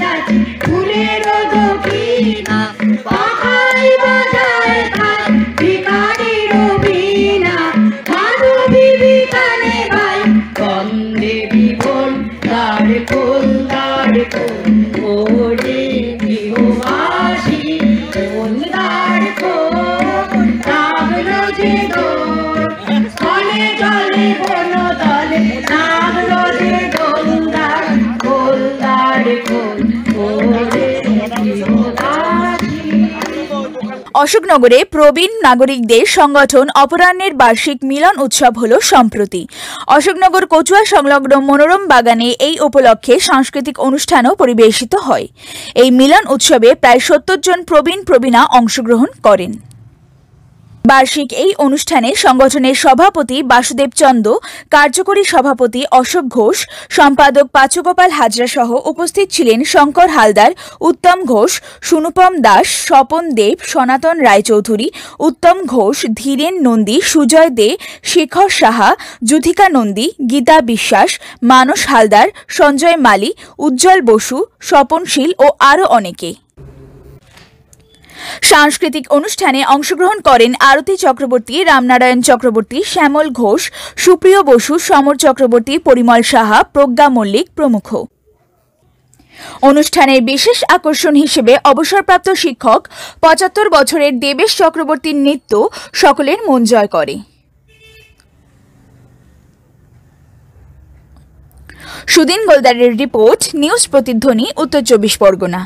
যাচ্ছে ফুলের দক্ষিণা পাখাই বাজায় তাই ভিখারির বীণা মাধবী বিতানে ভাই বন্দে বিভোর দ্বার খোল দ্বার খোল ওরে গৃহবাসী খোল দ্বার খোল লাগলো যে দোল স্থলে জলে বন তলে লাগলো যে দোল দ্বার খোল দ্বার খোল ওরে গৃহবাসী। অশোকনগরে প্রবীণ নাগরিকদের সংগঠন অপরাহ্নের বার্ষিক মিলন উৎসব হল সম্প্রতি। অশোকনগর কচুয়া সংলগ্ন মনোরম বাগানে এই উপলক্ষে সাংস্কৃতিক অনুষ্ঠানও পরিবেশিত হয়। এই মিলন উৎসবে প্রায় ৭০ জন প্রবীণা অংশগ্রহণ করেন। বার্ষিক এই অনুষ্ঠানে সংগঠনের সভাপতি বাসুদেব চন্দ, কার্যকরী সভাপতি অশোক ঘোষ, সম্পাদক পাচুগোপাল হাজরা সহ উপস্থিত ছিলেন শঙ্কর হালদার, উত্তম ঘোষ, সুনুপম দাস, স্বপন দেব, সনাতন রায়চৌধুরী, উত্তম ঘোষ, ধীরেন নন্দী, সুজয় দে, শেখর সাহা, যুথিকা নন্দী, গীতা বিশ্বাস, মানস হালদার, সঞ্জয় মালি, উজ্জ্বল বসু, স্বপনশীল ও আরও অনেকে। সাংস্কৃতিক অনুষ্ঠানে অংশগ্রহণ করেন আরতি চক্রবর্তী, রামনারায়ণ চক্রবর্তী, শ্যামল ঘোষ, সুপ্রিয় বসু, সমর চক্রবর্তী, পরিমল সাহা, প্রজ্ঞা মল্লিক প্রমুখ। অনুষ্ঠানের বিশেষ আকর্ষণ হিসেবে অবসরপ্রাপ্ত শিক্ষক ৭৫ বছরের দেবেশ চক্রবর্তীর নৃত্য সকলের মন জয় করে। সুদিন গোলদারের রিপোর্ট, নিউজ প্রতিধ্বনি, উত্তর ২৪ পরগনা।